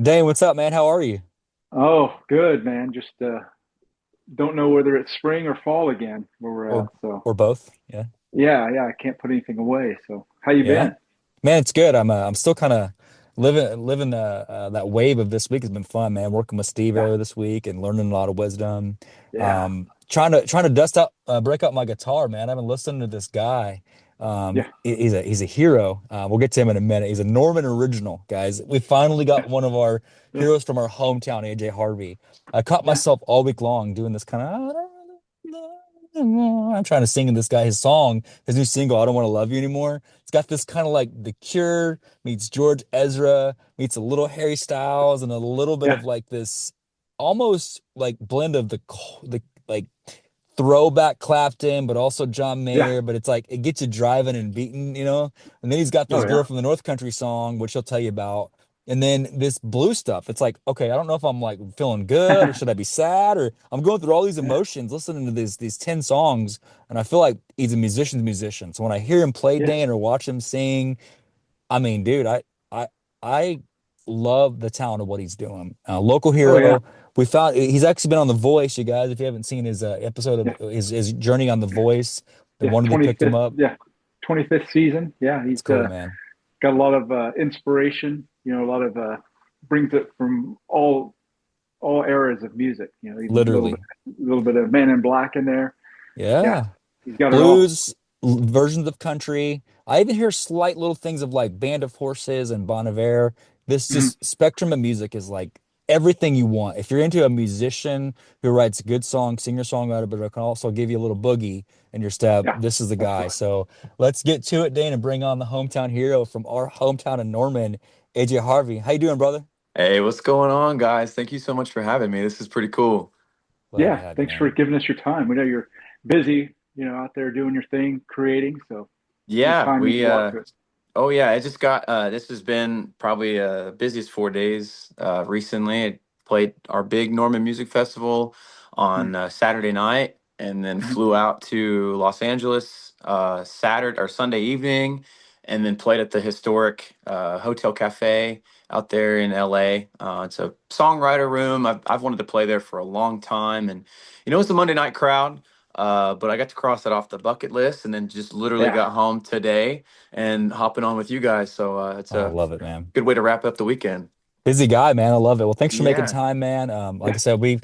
Dane, what's up, man? How are you? Oh, good, man. Just don't know whether it's spring or fall again where we're Or at. So or both? Yeah. yeah, I can't put anything away. So how you Yeah. been? Man, it's good. I'm still kind of living that wave of this week has been fun, man. Working with Steve Yeah, earlier this week and learning a lot of wisdom. yeah, Trying to dust out break out my guitar, man. I've been listening to this guy. yeah, He's a hero. We'll get to him in a minute. He's a Norman original, guys. We finally got one of our yeah, heroes from our hometown, AJ Harvey. I caught yeah. myself all week long doing this kind of I'm trying to sing in this guy his song, his new single, I Don't Want to Love You Anymore. It's got this kind of like The Cure meets George Ezra meets a little Harry Styles and a little bit Yeah. of like this almost like blend of the like throwback Clapton, but also John Yeah. Mayer. But it's like it gets you driving and beating. And then he's got Oh this yeah. girl from the North Country song, which he'll tell you about. And then this blue stuff. It's like, okay, I don't know if I'm like feeling good or should I be sad or I'm going through all these Yeah, emotions listening to these 10 songs. And I feel like he's a musician's musician. So when I hear him play yeah. Dan or watch him sing, I mean, dude, I I love the talent of what he's doing. Local Oh yeah. hero. We found he's actually been on The Voice, you guys. If you haven't seen his episode Yeah. of his journey on The Voice, the Yeah. one where they picked him 25th. up, Yeah. 25th season. Yeah. it's He's cool, man. got a lot of inspiration. A lot of brings it from all eras of music. Even Literally, a little bit of Man in Black in there. Yeah. yeah. He's got it all. Blues versions of country. I even hear slight little things of like Band of Horses and Bon Iver. This Mhm. just spectrum of music is like everything you want. If you're into a musician who writes good songs, singer-songwriter, but can also give you a little boogie in your step, Yeah. this is the guy. Absolutely. So let's get to it, Dane, and bring on the hometown hero from our hometown in Norman, AJ Harvey. How you doing, brother? Hey, what's going on, guys? Thank you so much for having me. This is pretty cool. Glad to Yeah, have you, thanks for man. giving us your time. We know you're busy, out there doing your thing, creating. So your Yeah, time means we a lot to us. oh yeah, I just got this has been probably busiest 4 days recently. I played our big Norman Music Festival on Saturday night and then Mm-hmm. flew out to Los Angeles Saturday or Sunday evening and then played at the historic Hotel Cafe out there in LA. It's a songwriter room. I've wanted to play there for a long time and it's a Monday night crowd. But I got to cross that off the bucket list and then just literally Yeah. got home today and hopping on with you guys. So it's Oh, I a love it, man. good way to wrap up the weekend. Busy guy, man. I love it. Well, thanks for making Yeah. time, man. Like Yeah. I said, we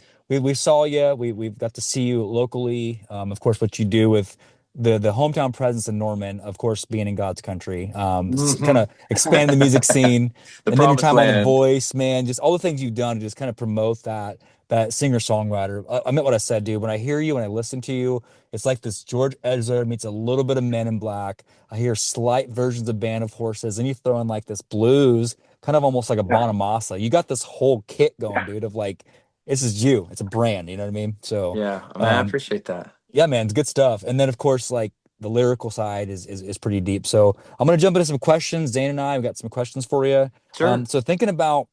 saw you. We've got to see you locally. Of course, what you do with the hometown presence in Norman, of course, being in God's country. Kind Hmm. of expand the music scene, The and then your promised time on The land. Voice, man. Just all the things you've done to just kind of promote that singer-songwriter. I meant what I said, dude. When I hear you, when I listen to you, it's like this George Ezra meets a little bit of Men in Black. I hear slight versions of Band of Horses, and you throw in like this blues kind of almost like a Yeah. Bonamassa. You got this whole kit going, Yeah. dude, of like, this is you. It's a brand, you know what I mean? So, Yeah, man, I um, appreciate that. yeah, man, it's good stuff. And then of course, like the lyrical side is pretty deep. So I'm gonna jump into some questions. Zane and I, we got some questions for you. Sure. So thinking about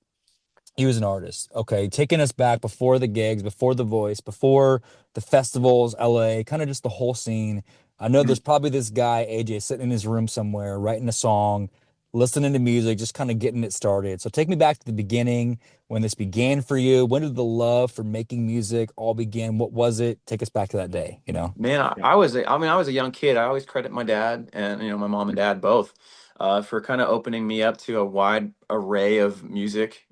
you as an artist, okay, taking us back before the gigs, before the voice, before the festivals, LA, kind of just the whole scene. I know Mhm. there's probably this guy, AJ, sitting in his room somewhere, writing a song, listening to music, just kind of getting it started. So take me back to the beginning, when this began for you. When did the love for making music all begin? What was it? Take us back to that day, you know? Man, Yeah. I was a young kid. I always credit my dad and my mom and dad both for kind of opening me up to a wide array of music,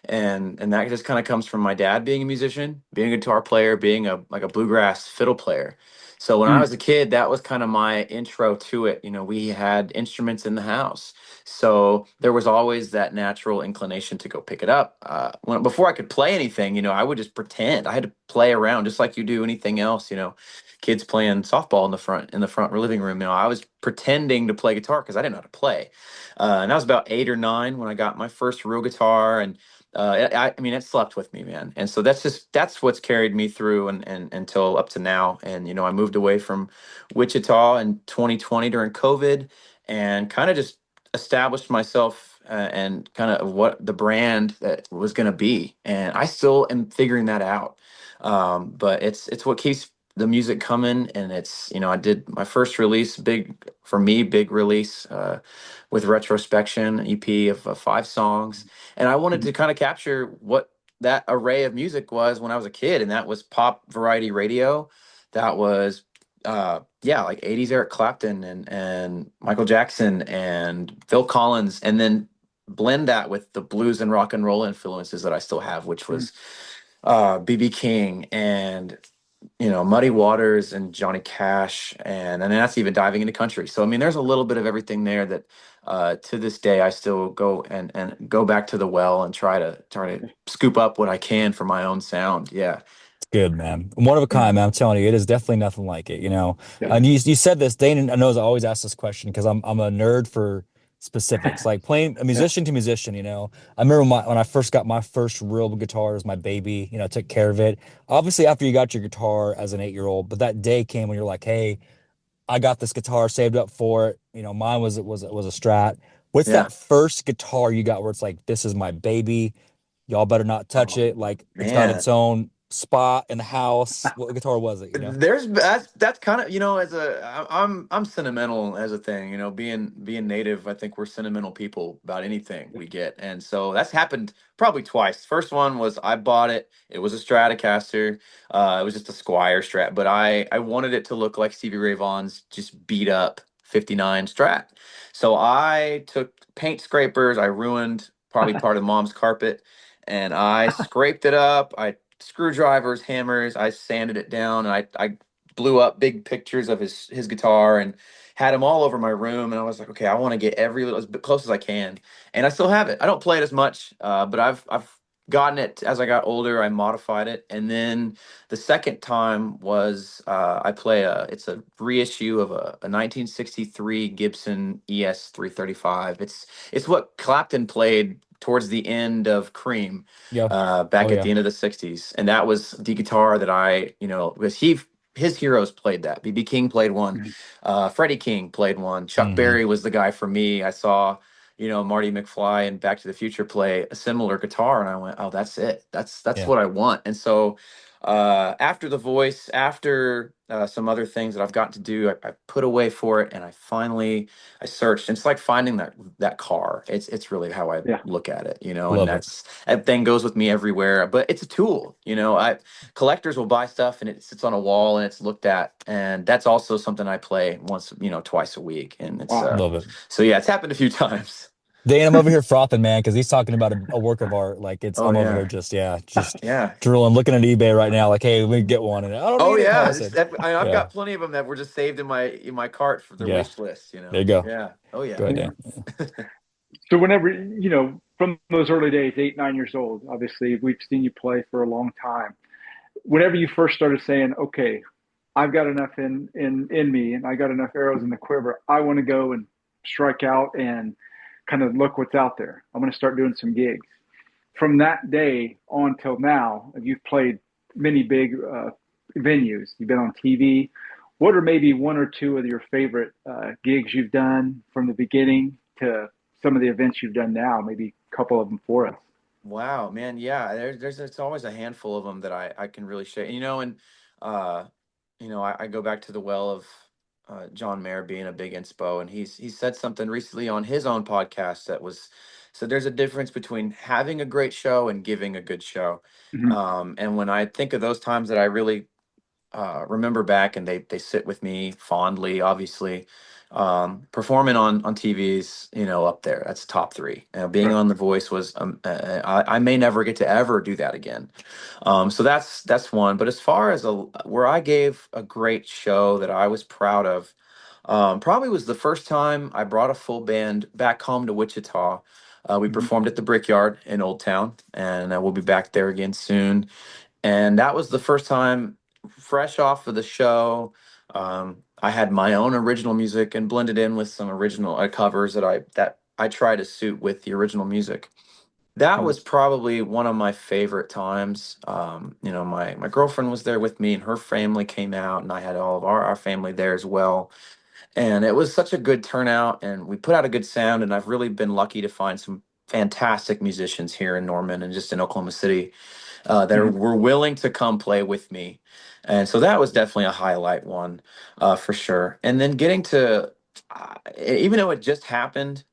and that just kind of comes from my dad being a musician, being a guitar player, being a like a bluegrass fiddle player. So when I Mm. was a kid, that was kind of my intro to it. We had instruments in the house. So there was always that natural inclination to go pick it up. Before I could play anything, I would just pretend. I had to play around just like you do anything else. Kids playing softball in the front living room. I was pretending to play guitar because I didn't know how to play. And I was about 8 or 9 when I got my first real guitar, and I mean, it slept with me, man. And so that's what's carried me through and until up to now. And I moved away from Wichita in 2020 during COVID, and kind of just established myself and kind of what the brand that was going to be. And I still am figuring that out. But it's what keeps the music coming, and it's, I did my first release, big for me, big release, with Retrospection EP of 5 songs, and I wanted Mhm. to kind of capture what that array of music was when I was a kid, and that was pop variety radio, that was yeah, like 80s Eric Clapton and Michael Jackson and Phil Collins, and then blend that with the blues and rock and roll influences that I still have, which Mhm. was BB King and Muddy Waters and Johnny Cash, and that's even diving into country. So I mean, there's a little bit of everything there that to this day I still go and go back to the well and try to scoop up what I can for my own sound. Yeah. It's good, man. One of a Yeah. kind, man. I'm telling you, it is definitely nothing like it, you know. Yeah. And you said this, Dane, I knows I always ask this question because I'm a nerd for specifics, like playing a Yeah. musician to musician, you know. I remember when I first got my first real guitar, it was my baby, you know, I took care of it. Obviously, after you got your guitar as an 8-year-old, but that day came when you're like, hey, I got this guitar, saved up for it. You know, mine was a Strat. What's Yeah. that first guitar you got where it's like, this is my baby? Y'all better not touch Oh it. Like it's got man. its own spot in the house. What guitar was it, you know? That's kind of, as I'm sentimental as a thing, being native. I think we're sentimental people about anything we get, and so that's happened probably twice. First one was I bought it. It was a Stratocaster. It was just a Squire Strat, but I wanted it to look like Stevie Ray Vaughan's just beat up '59 Strat. So I took paint scrapers. I ruined probably part of Mom's carpet, and I scraped it up. I screwdrivers, hammers. I sanded it down, and I blew up big pictures of his guitar and had him all over my room. And I was like, okay, I want to get every little as close as I can, and I still have it. I don't play it as much, but I've gotten it as I got older. I modified it, and then the second time was I play it's a reissue of a 1963 Gibson ES 335. It's what Clapton played towards the end of Cream, Yeah. Oh back at yeah. the end of the 60s. And that was the guitar that because his heroes played that. BB King played one. Mhm. Freddie King played one. Chuck Hmm. Berry was the guy for me. I saw, Marty McFly and Back to the Future play a similar guitar. And I went, oh, that's it. That's Yeah. what I want. And so after The Voice, after some other things that I've gotten to do, I put away for it. And I searched. And it's like finding that car. It's really how I Yeah. look at it, and Love it. that thing goes with me everywhere. But it's a tool, I collectors will buy stuff and it sits on a wall and it's looked at, and that's also something I play once, twice a week, and it's Wow. Love it. so yeah, it's happened a few times. Dane, I'm over here frothing, man, because he's talking about a work of art. Like Oh I'm over here yeah. just, yeah, just Yeah. drooling, looking at eBay right now. Like, hey, let me get one. And I don't Oh need it, yeah. Carson. I've Yeah. got plenty of them that were just saved in my cart for the Yeah. wish list, There you go. yeah. Oh Go yeah. ahead, Yeah. Dan. So whenever, from those early days, 8, 9 years old, obviously we've seen you play for a long time. Whenever you first started saying, okay, I've got enough in me and I got enough arrows in the quiver, I want to go and strike out and kind of look what's out there. I'm going to start doing some gigs. From that day on till now, you've played many big venues. You've been on TV. What are maybe one or two of your favorite gigs you've done from the beginning to some of the events you've done now? Maybe a couple of them for us. Wow, man. Yeah, there's it's always a handful of them that I can really share. And uh, I go back to the well of John Mayer being a big inspo, and he said something recently on his own podcast that was, so there's a difference between having a great show and giving a good show. Mm-hmm. And when I think of those times that I really remember back, and they sit with me fondly. Obviously, performing on TV's, up there. That's top three. Being Right. on The Voice was. I may never get to ever do that again. So that's one. But as far as where I gave a great show that I was proud of, probably was the first time I brought a full band back home to Wichita. We Mm-hmm. performed at the Brickyard in Old Town, and we'll be back there again soon. And that was the first time, fresh off of the show. I had my own original music and blended in with some original covers that I try to suit with the original music. That Mm-hmm. was probably one of my favorite times. My girlfriend was there with me, and her family came out, and I had all of our family there as well. And it was such a good turnout, and we put out a good sound. And I've really been lucky to find some fantastic musicians here in Norman and just in Oklahoma City, that Mhm. were willing to come play with me. And so that was definitely a highlight one, for sure. And then getting to, even though it just happened,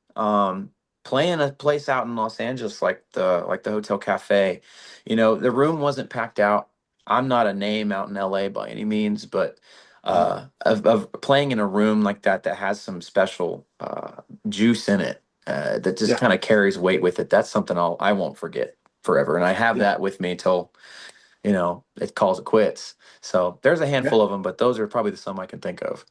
playing a place out in Los Angeles like the Hotel Cafe, the room wasn't packed out. I'm not a name out in LA by any means, but of playing in a room like that has some special juice in it, that just Yeah. kind of carries weight with it. That's something I won't forget forever, and I have Yeah. that with me till it calls it quits. So there's a Yeah. handful of them, but those are probably the some I can think of.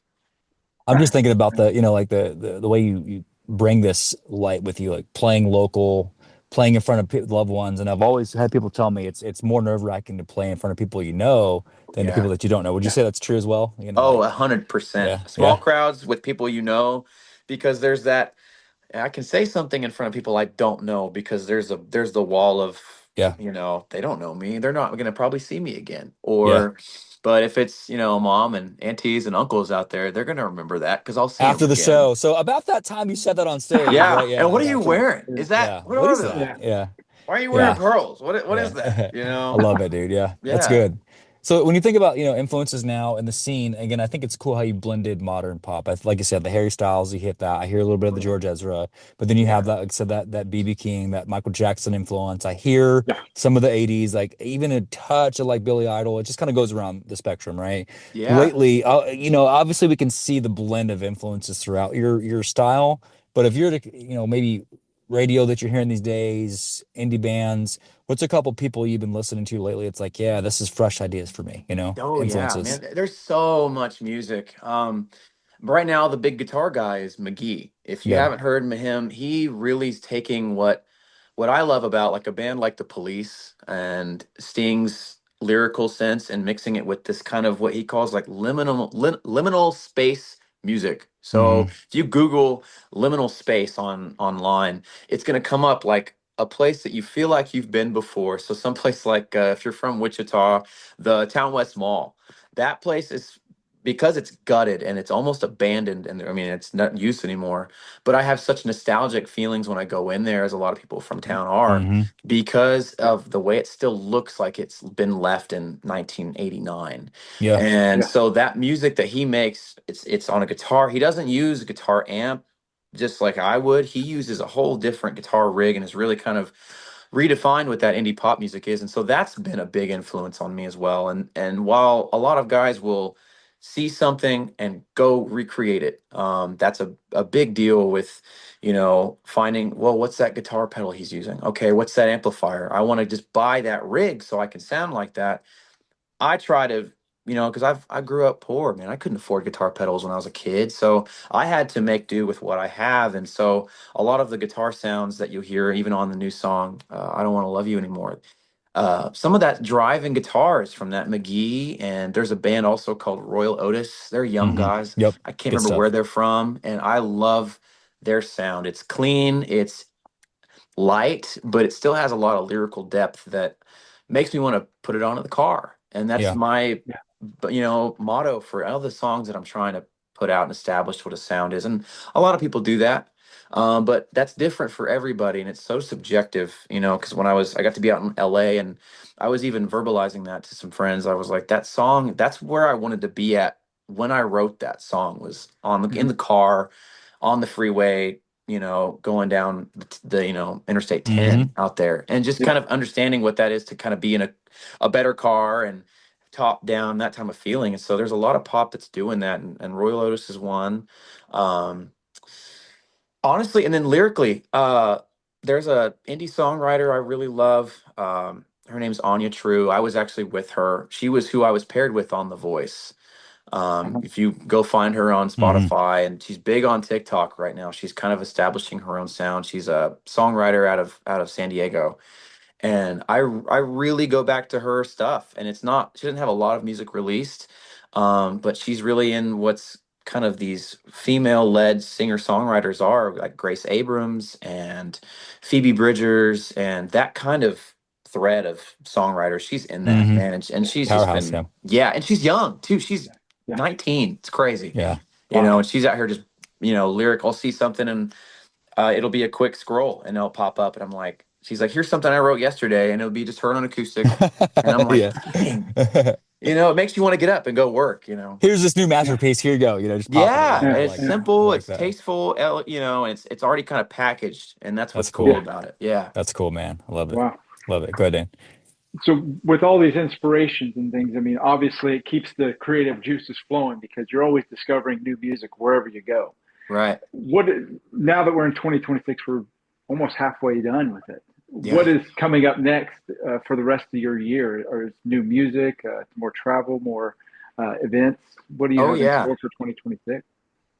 I'm just thinking about like the way you bring this light with you, like playing local, playing in front of loved ones. And I've always had people tell me it's more nerve-wracking to play in front of people you know than the Yeah. people that you don't know. Would you Yeah. say that's true as well? Oh, Like, 100%. yeah, Small yeah, crowds with people because there's that. I can say something in front of people I don't know because there's the wall of, yeah, they don't know me. They're not going to probably see me again. yeah. But if it's, mom and aunties and uncles out there, they're going to remember that because I'll see them After the again. show. So about that time you said that on stage, Yeah. right? Yeah, And I what are you got you. wearing? Yeah. What What are is those? Yeah. that? Yeah. Why are you wearing Yeah. pearls? What is that? Yeah. I love it, dude. Yeah, that's Yeah. good. So when you think about, influences now in the scene, again, I think it's cool how you blended modern pop. Like you said, the Harry Styles, you hit that. I hear a little bit of Oh, the yeah. George Ezra, but then you have Yeah. that, like I said, that BB King, that Michael Jackson influence. I hear Yeah. some of the 80s, like even a touch of like Billy Idol. It just kind of goes around the spectrum, right? Yeah. Lately, obviously we can see the blend of influences throughout your style, but if you're to, maybe radio that you're hearing these days, indie bands, what's a couple people you've been listening to lately? It's like, yeah, this is fresh ideas for me, Oh yeah, influences. man. There's so much music. Right now the big guitar guy is McGee. If you Yeah. haven't heard him, he really is taking what I love about like a band like The Police and Sting's lyrical sense and mixing it with this kind of what he calls like liminal space music. So Hmm. if you Google liminal space online, it's going to come up like a place that you feel like you've been before. So someplace like, if you're from Wichita, the Town West Mall, that place is, because it's gutted and it's almost abandoned, and I mean it's not used anymore, but I have such nostalgic feelings when I go in there, as a lot of people from town are, Hmm. because of the way it still looks like it's been left in 1989. Yeah. And Yeah. so that music that he makes, it's on a guitar. He doesn't use a guitar amp just like I would. He uses a whole different guitar rig and has really kind of redefined what that indie pop music is. And so that's been a big influence on me as well. And while a lot of guys will see something and go recreate it, that's a big deal with, finding, well, what's that guitar pedal he's using? Okay, what's that amplifier? I want to just buy that rig so I can sound like that. I try to, because I grew up poor, man. I couldn't afford guitar pedals when I was a kid, so I had to make do with what I have. And so a lot of the guitar sounds that you hear, even on the new song, "I Don't Want to Love You Anymore," some of that driving guitar is from that McGee. And there's a band also called Royal Otis. They're young Hmm. guys. Yep. I can't Good remember where stuff. they're from, and I love their sound. It's clean. It's light, but it still has a lot of lyrical depth that makes me want to put it on in the car. And that's Yeah. my, Yeah. motto for all the songs that I'm trying to put out and establish what a sound is. And a lot of people do that. But that's different for everybody, and it's so subjective, because I got to be out in LA, and I was even verbalizing that to some friends. I was like, that song, that's where I wanted to be at when I wrote that song, was in Mhm. the car, on the freeway, going down the, Interstate Hmm. 10 out there, and just Yeah. kind of understanding what that is to kind of be in a better car and top down, that time of feeling. And so there's a lot of pop that's doing that. And Royal Otis is one. Um, Honestly, and then lyrically, there's a indie songwriter I really love. Her name's Anya True. I was actually with her. She was who I was paired with on The Voice. Uh-huh. If you go find her on Hmm. Spotify, and she's big on TikTok right now. She's kind of establishing her own sound. She's a songwriter out of San Diego, and I really go back to her stuff. And it's not, she doesn't have a lot of music released, but she's really in what's kind of these female-led singer-songwriters are, like Grace Abrams and Phoebe Bridgers, and that kind of thread of songwriters. She's in that, Hmm. man, and she's just Powerhouse. been, Yeah. yeah, and she's young too. She's Yeah. Yeah. 19. It's crazy, Yeah. Wow. and she's out here just, lyric. I'll see something, and it'll be a quick scroll and it'll pop up, and I'm like, she's like, here's something I wrote yesterday, and it'll be just her on acoustic. And I'm like, Yeah. dang, it makes you want to get up and go work. Here's this new Yeah. masterpiece. Here you go. Just pop it. Yeah, Yeah, Yeah. and I it's like that. I simple, like it's that. tasteful, and it's already kind of packaged, and that's That's what's cool cool. Yeah. about it. Yeah. That's cool, man. I love it. Wow. Love it. Go ahead, Dan. So with all these inspirations and things, I mean, obviously it keeps the creative juices flowing because you're always discovering new music wherever you go. Right. What now that we're in 2026, we're almost halfway done with it. Yeah. What is coming up next for the rest of your year? Or is new music, more travel, more events? What do you Oh have in yeah. store for 2026?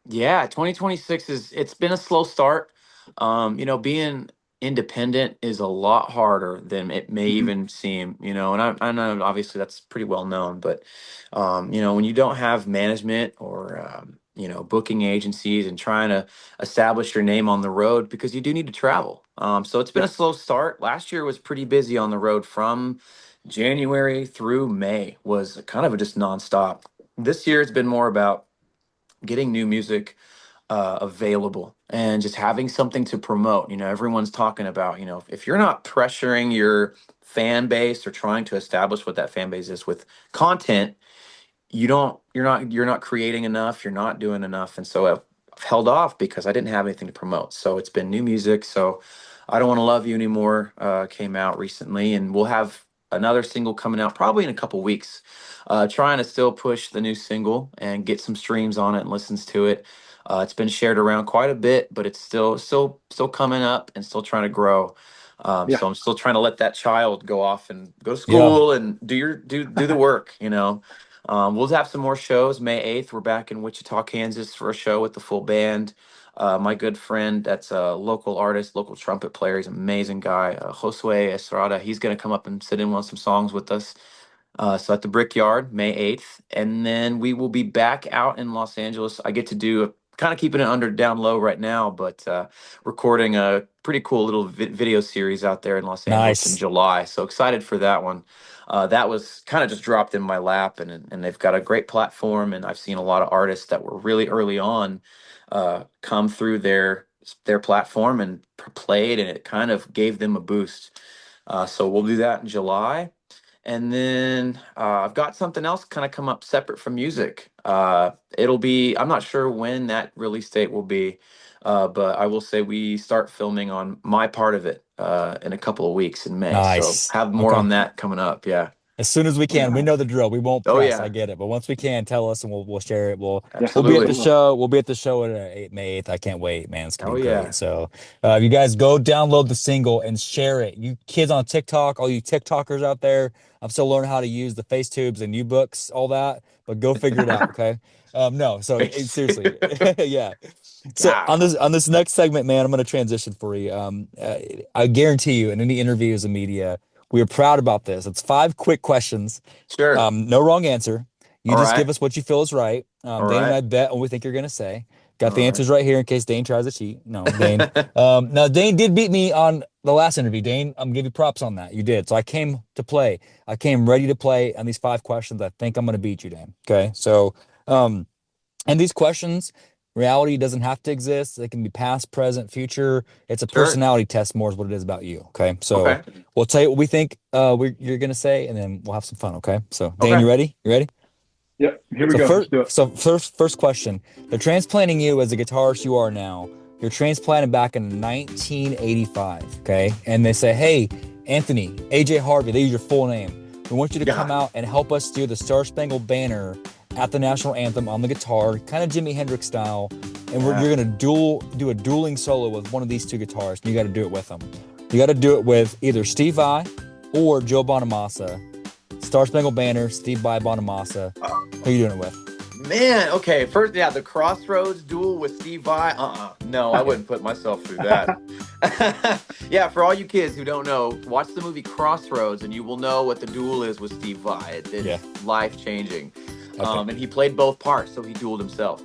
Yeah, 2026 it's been a slow start. Being independent is a lot harder than it may Mm-hmm. even seem, and I know obviously that's pretty well known, but when you don't have management or booking agencies and trying to establish your name on the road because you do need to travel. So it's been Yeah, a slow start. Last year was pretty busy on the road from January through May was kind of just nonstop. This year it's been more about getting new music available and just having something to promote. Everyone's talking about, if you're not pressuring your fan base or trying to establish what that fan base is with content, you're not creating enough, you're not doing enough. And so I've held off because I didn't have anything to promote. So it's been new music. So I Don't Want to Love You Anymore came out recently, and we'll have another single coming out probably in a couple weeks. Trying to still push the new single and get some streams on it and listens to it. It's been shared around quite a bit, but it's still coming up and still trying to grow. yeah, So I'm still trying to let that child go off and go to Yeah. school and do the work. We'll have some more shows. May 8th, we're back in Wichita, Kansas for a show with the full band. My good friend, that's a local artist, local trumpet player. He's an amazing guy. Josue Estrada. He's going to come up and sit in on some songs with us. So at the Brickyard, May 8th. And then we will be back out in Los Angeles. I get to do kind of keeping it under down low right now, but recording a pretty cool little video series out there in Los Angeles in Nice. July. So excited for that one. That was kind of just dropped in my lap, and they've got a great platform. And I've seen a lot of artists that were really early on come through their platform and played, and it kind of gave them a boost. So we'll do that in July. And then I've got something else kind of come up separate from music. I'm not sure when that release date will be, but I will say we start filming on my part of it in a couple of weeks in May. So Nice. have more Okay. on that coming up. Yeah. As soon as we can, we nice. know the drill. We won't Oh, press. I yeah. get it. But once we can, tell us and we'll share it. Yeah, We'll be at I the Absolutely. will. show. We'll be at the show at May 8th. I can't wait, man. It's gonna Oh, be great. yeah. So you guys go download the single and share it. You kids on TikTok, all you TikTokers out there, I'm still learning how to use the face tubes and ubooks, all that, but go figure it out, okay? No, so seriously. Yeah. So God. on this next segment, man, I'm gonna transition for you. I guarantee you in any interviews and media, we are proud about this. It's 5 quick questions. Sure. No wrong answer. You All just give right. us what you feel is right. All Dane and right. I bet what we think you're gonna say. Got All the right. answers right here in case Dane tries to cheat. No, Dane. Now Dane did beat me on the last interview. Dane, I'm gonna give you props on that. You did. So I came to play. I came ready to play on these 5 questions. I think I'm gonna beat you, Dane. Okay. So and these questions, reality doesn't have to exist. They can be past, present, future. It's a Sure. personality test more is what it is about you. Okay. So Okay. we'll tell you what we think you're gonna say, and then we'll have some fun. Okay. So Dane, Okay. you ready? You ready? Yep, here we So go. first, Let's do it. first question. They're transplanting you as the guitarist you are now. You're transplanted back in 1985. Okay. And they say, hey, Anthony, AJ Harvey, they use your full name. We want you to come Yeah. out and help us do the Star Spangled Banner at the national anthem on the guitar, kind of Jimi Hendrix style. And Yeah. you're gonna do a dueling solo with one of these two guitarists. And you got to do it with them. You got to do it with either Steve Vai or Joe Bonamassa. Star Spangled Banner, Steve Vai, Bonamassa. Who are you doing it with? Man, okay. First, yeah, the Crossroads duel with Steve Vai. No, I wouldn't put myself through that. Yeah, for all you kids who don't know, watch the movie Crossroads and you will know what the duel is with Steve Vai. It's Yeah. life-changing. Okay. And he played both parts, so he dueled himself.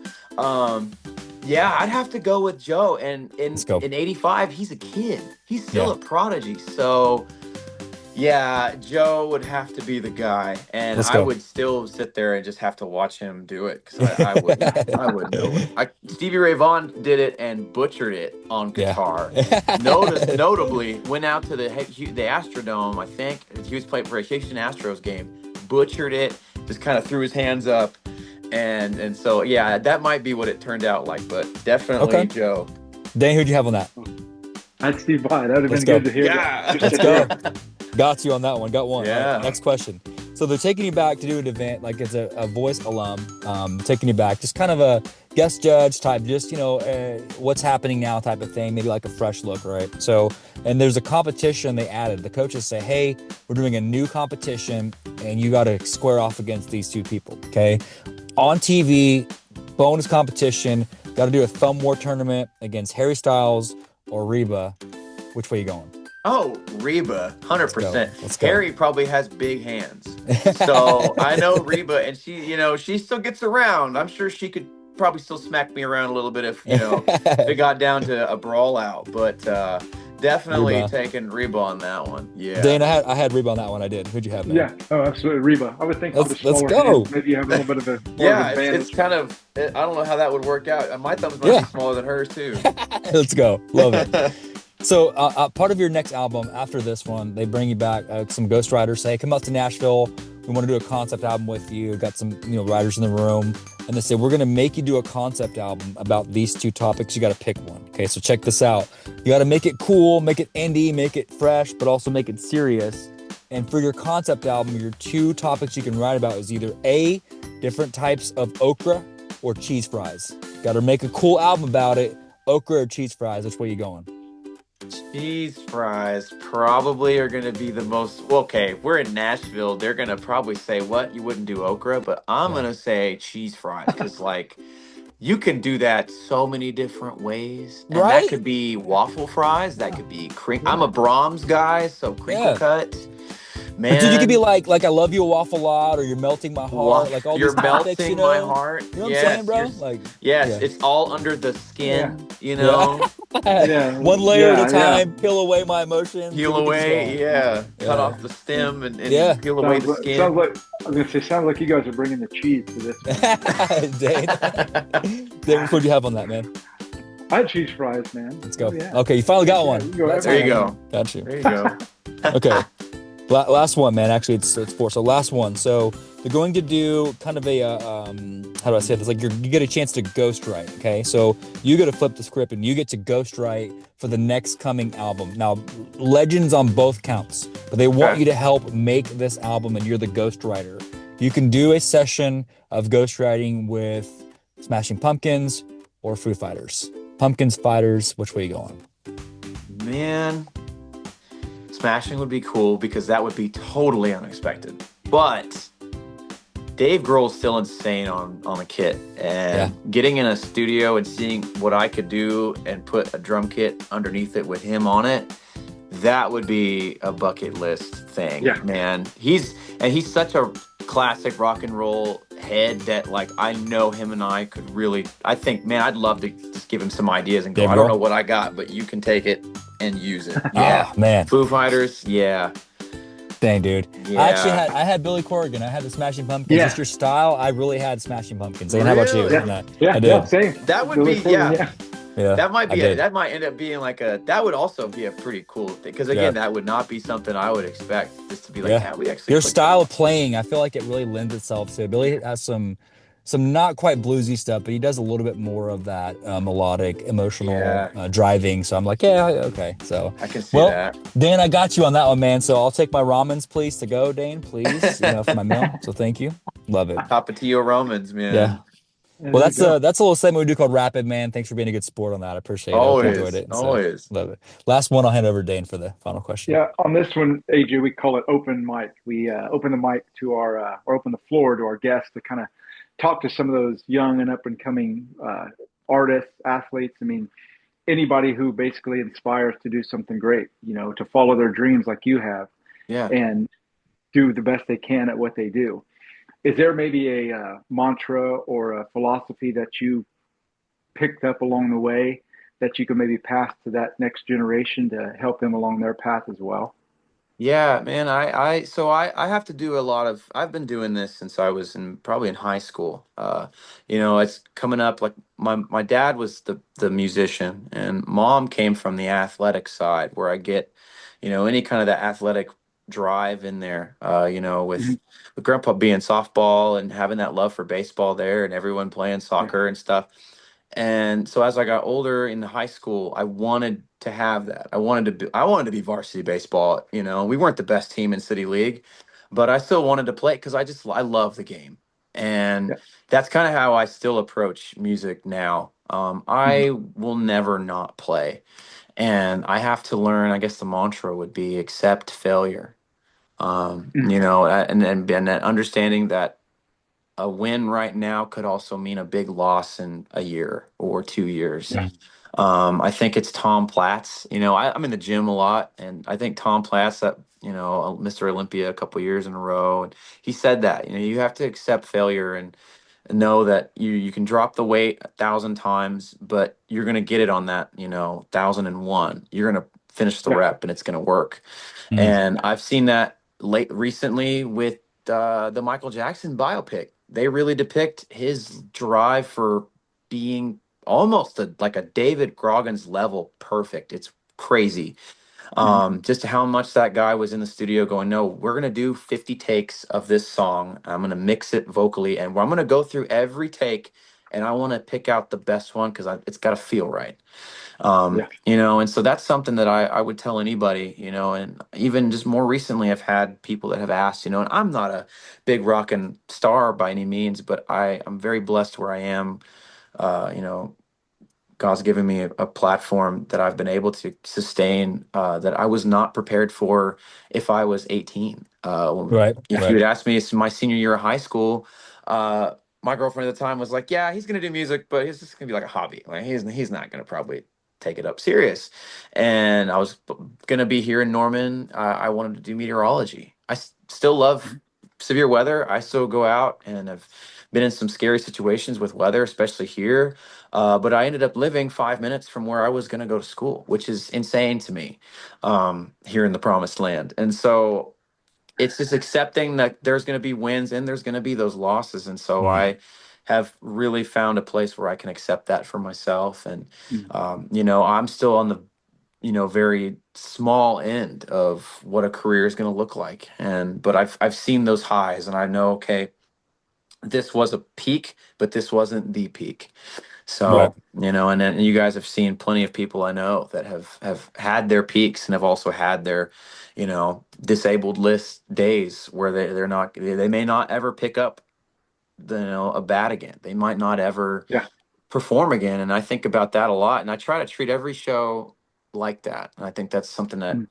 Yeah, I'd have to go with Joe. And Let's go. in '85, he's a kid. He's still Yeah. a prodigy. So Yeah, Joe would have to be the guy, and Let's I go. would still sit there and just have to watch him do it because I wouldn't know it. Stevie Ray Vaughan did it and butchered it on Yeah. guitar. Notably, went out to the Astrodome. I think he was playing for a Houston Astros game. Butchered it, just kind of threw his hands up, and so yeah, that might be what it turned out like, but definitely Okay. Joe. Dane, who'd you have on that? That's Steve Vai. That would have Let's been go. good to hear. Yeah. Just Let's to go. hear. Got you on that one. Got one. Yeah. All right, next question. So they're taking you back to do an event, like it's a voice alum, taking you back, just kind of a guest judge type, just, what's happening now type of thing, maybe like a fresh look, right? So, and there's a competition they added. The coaches say, hey, we're doing a new competition and you got to square off against these two people, okay? On TV, bonus competition, got to do a thumb war tournament against Harry Styles or Reba. Which way you going? Oh, Reba, 100%. Let's go. Harry probably has big hands. So I know Reba, and she still gets around. I'm sure she could probably still smack me around a little bit if it got down to a brawl out. But definitely Reba. taking Reba on that one. Yeah. Dane, I had Reba on that one. I did. Who'd you have, man? Yeah. Oh, absolutely. Reba. I would think Let's with the smaller go. hands, maybe you have a little bit of a more Yeah, of an it's advantage. kind of, I don't know how that would work out. My thumbs might Yeah. be smaller than hers too. Let's go. Love it. So part of your next album after this one, they bring you back some ghostwriters, say, come out to Nashville. We want to do a concept album with you. Got some writers in the room. And they say, we're going to make you do a concept album about these two topics. You got to pick one. Okay, so check this out. You got to make it cool, make it indie, make it fresh, but also make it serious. And for your concept album, your two topics you can write about is either A, different types of okra, or cheese fries. Got to make a cool album about it. Okra or cheese fries, which way you going? Cheese fries probably are going to be the most. Well, okay, if we're in Nashville, they're going to probably say, what? You wouldn't do okra? But I'm going to say cheese fries because, you can do that so many different ways. And Right? that could be waffle fries. That could be crinkle. I'm a Brahms guy, so crinkle cut. Man. Dude, you could be like I love you a waffle lot, or you're melting my heart, like all You're these topics, melting my heart. You know what I'm saying, bro? Yes, it's all under the skin, Yeah. One layer Yeah, at a time, peel away my emotions. Peel away, cut off the stem and peel away the skin. Sounds like I was gonna say. Sounds like you guys are bringing the cheese to this one. Dave, what'd you have on that, man? I had cheese fries, man. Let's go. Oh, yeah. Okay, you finally got one. There you go. Got you. There you go. Okay. Last one, man. Actually, it's four. So last one. So they're going to do kind of a how do I say this? Like you get a chance to ghostwrite. Okay, so you get to flip the script and you get to ghostwrite for the next coming album. Now, legends on both counts, but they want you to help make this album, and you're the ghostwriter. You can do a session of ghostwriting with Smashing Pumpkins or Foo Fighters. Pumpkins, Fighters. Which way you going? Man. Smashing would be cool because that would be totally unexpected. But Dave Grohl's still insane on a kit. And getting in a studio and seeing what I could do and put a drum kit underneath it with him on it, that would be a bucket list thing. Yeah. Man. He's such a classic rock and roll head that I know him and I could really, I think, man, I'd love to just give him some ideas and go, I don't know what I got, but you can take it and use it. Yeah. Man. Foo Fighters. Yeah. Dang, dude. Yeah. I had Billy Corgan. I had the Smashing Pumpkins. Just your style. I really had Smashing Pumpkins. And how about you? Yeah, I did. Same. That would be, Yeah, that might be that might end up being that would also be a pretty cool thing. Because again, that would not be something I would expect just to be we actually. Your style of playing, I feel like it really lends itself to it. Billy has some not quite bluesy stuff, but he does a little bit more of that melodic, emotional driving. So I'm like, okay. So I can see that. Dan, I got you on that one, man. So I'll take my ramens, please, to go, Dane, please, for my meal. So thank you. Love it. Tapatio ramens, man. Yeah. Well, that's a little segment we do called Rapid, man. Thanks for being a good sport on that. I appreciate it. Always, I enjoyed it. always. Love it. Last one, I'll hand over to Dane for the final question. Yeah, on this one, AJ, we call it open mic. We open the mic to or open the floor to our guests to kind of talk to some of those young and up and coming artists, athletes. I mean, anybody who basically inspires to do something great, to follow their dreams like you have, and do the best they can at what they do. Is there maybe a mantra or a philosophy that you picked up along the way that you can maybe pass to that next generation to help them along their path as well? Yeah, man. I have to do a lot of. I've been doing this since I was in probably in high school. It's coming up. Like my dad was the musician, and mom came from the athletic side, where I get, any kind of that athletic drive in there. Mhm. With grandpa being softball and having that love for baseball there, and everyone playing Yeah. soccer and stuff. And so as I got older in high school, I wanted to have that. I wanted to be varsity baseball, We weren't the best team in city league, but I still wanted to play because I love the game. And Yeah. that's kind of how I still approach music now. Mhm. I will never not play. And I have to learn, I guess the mantra would be accept failure. Mhm. And that understanding that a win right now could also mean a big loss in a year or 2 years. Yeah. Mm. I think it's Tom Platz. I'm in the gym a lot, and I think Tom Platz, that Mr. Olympia a couple years in a row, and he said that you have to accept failure and know that you can drop the weight 1,000 times, but you're gonna get it on that 1,001. You're gonna finish the Yeah. rep, and it's gonna work. Mm. And I've seen that late recently with the Michael Jackson biopic. They really depict his drive for being almost like a David Goggins level perfect. It's crazy. Mhm. Just how much that guy was in the studio going, no, we're gonna do 50 takes of this song. I'm gonna mix it vocally, and I'm gonna go through every take, and I want to pick out the best one because it's got to feel right. Yeah. And so that's something that I would tell anybody, and even just more recently, I've had people that have asked, and I'm not a big rock and star by any means, but I'm very blessed where I am. Uh, you know, God's given me a platform that I've been able to sustain that I was not prepared for if I was 18. Right, If you right. had asked me, it's my senior year of high school, uh, my girlfriend at the time was like, "Yeah, he's gonna do music, but it's just gonna be like a hobby. Like he's not gonna probably take it up serious." And I was gonna be here in Norman. I wanted to do meteorology. Still love Mhm. severe weather. I still go out and have been in some scary situations with weather, especially here. But I ended up living 5 minutes from where I was going to go to school, which is insane to me here in the promised land. And so it's just accepting that there's going to be wins and there's going to be those losses. And so Mm. I have really found a place where I can accept that for myself. And, Mhm. I'm still on the, very small end of what a career is going to look like. But I've seen those highs and I know, okay, this was a peak, but this wasn't the peak. Right. So, and then you guys have seen plenty of people I know that have had their peaks and have also had their, disabled list days where they may not ever pick up a bat again. They might not ever Yeah. perform again. And I think about that a lot. And I try to treat every show like that. And I think that's something that Mhm.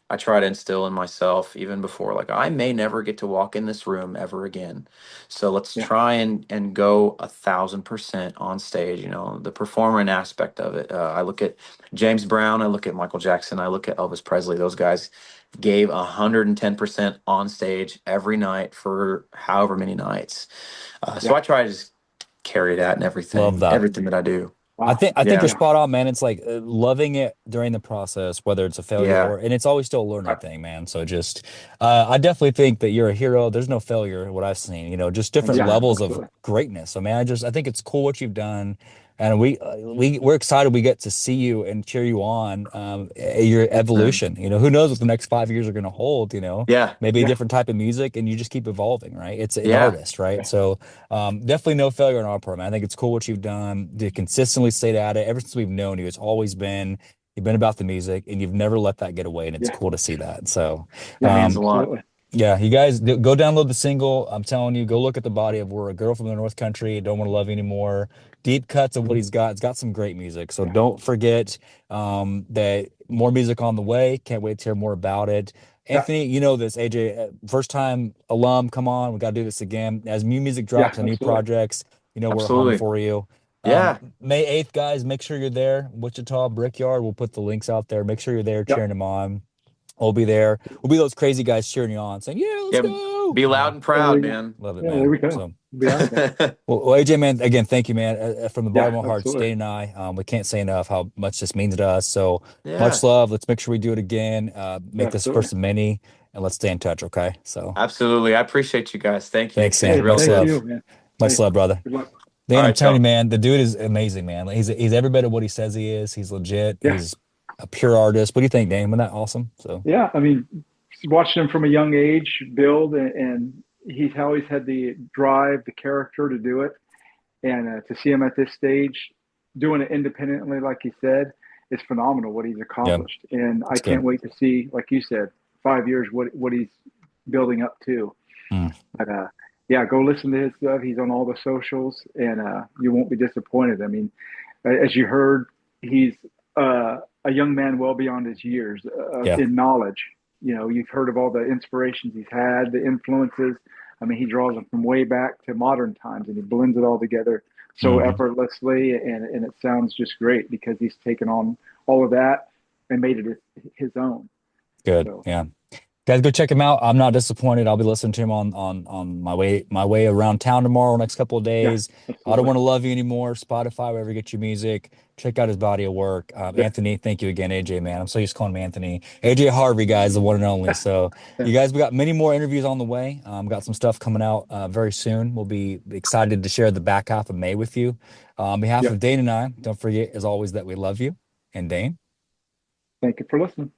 I try to instill in myself even before, like I may never get to walk in this room ever again. So let's Yeah. try and go 1,000% on stage, the performing aspect of it. I look at James Brown, I look at Michael Jackson, I look at Elvis Presley. Those guys gave 110% on stage every night for however many nights. So Yeah. I try to just carry that and Love that. everything that I do. Wow. I think you're Yeah. Yeah. spot on, man. It's like loving it during the process, whether it's a failure Yeah. or, and it's always still a learning thing, man. So just, I definitely think that you're a hero. There's no failure, what I've seen, just different Yeah. Absolutely. levels of Absolutely. greatness. So, man, I think it's cool what you've done. And we're excited we get to see you and cheer you on, your Thanks, man. evolution. Who knows what the next 5 years are going to hold, Yeah. maybe a Yeah. different type of music and you just keep evolving, right? It's an Yeah. artist, right? Yeah. So, definitely no failure on our part, man. I think it's cool what you've done to consistently stay at it. Ever since we've known you, it's always been you've been about the music and you've never let that get away. And it's Yeah. cool to see that. So, Yeah. Means a um, lot. Absolutely. yeah, you guys go download the single. I'm telling you, go look at the body of We're a Girl from the North Country. Don't want to love you anymore. Deep cuts of what he's got. It's got some great music. So Yeah. don't forget that more music on the way. Can't wait to hear more about it. Yeah. Anthony, you know this, AJ, first time alum. Come on, we got to do this again. As new music Yeah. drops and new Absolutely. projects, we're hunting Absolutely. for you. Yeah. May 8th, guys, make sure you're there. Wichita Brickyard. We'll put the links out there. Make sure you're there Yep. cheering them on. We'll be there. We'll be those crazy guys cheering you on, saying, "Yeah, let's Yeah. go." Be loud and There proud, we go. man. Love it, Yeah. There man. we go. So We'll be out there. Well, AJ, man, again, thank you, man. From the bottom Yeah, of our hearts, absolutely. Dane and I, we can't say enough how much this means to us. So much Yeah, love. Let's make sure we do it again. Make this Absolutely. first of many, and let's stay in touch. Okay. So absolutely. I appreciate you guys. Thank you. thanks, Thank you man. Hey, real Much thank good. you, love. man. Much Hey, love, brother. good luck. All Dan, I'm right, telling you, y'all. man, the dude is amazing, man. He's every bit of what he says he is. He's legit. Yeah, He's a pure artist. What do you think, Dan? Isn't that awesome? So yeah. I mean, watching him from a young age build, and he's always had the drive, the character to do it, and to see him at this stage doing it independently, like he said, is phenomenal. What he's yeah, accomplished, and I it's can't good. wait to see, like you said, 5 years what he's building up to. Mm, But yeah, go listen to his stuff. He's on all the socials, and you won't be disappointed. I mean, as you heard, he's a young man well beyond his years yeah. in knowledge. You know, you've heard of all the inspirations he's had, the influences. I mean, he draws them from way back to modern times, and he blends it all together so Hmm. effortlessly, and it sounds just great because he's taken on all of that and made it his own. Good. So, Yeah. Guys, go check him out. I'm not disappointed. I'll be listening to him on my way around town tomorrow, next couple of yeah, days. I don't absolutely. want to love you anymore. Spotify, wherever you get your music. Check out his body of work. Yeah, Anthony, thank you again, AJ, man. I'm so used to calling him Anthony. AJ Harvey, guys, the one and only. So yeah, you guys, we got many more interviews on the way. Got some stuff coming out very soon. We'll be excited to share the back half of May with you. On behalf yeah. of Dane and I, don't forget, as always, that we love you. And Dane. Thank you for listening.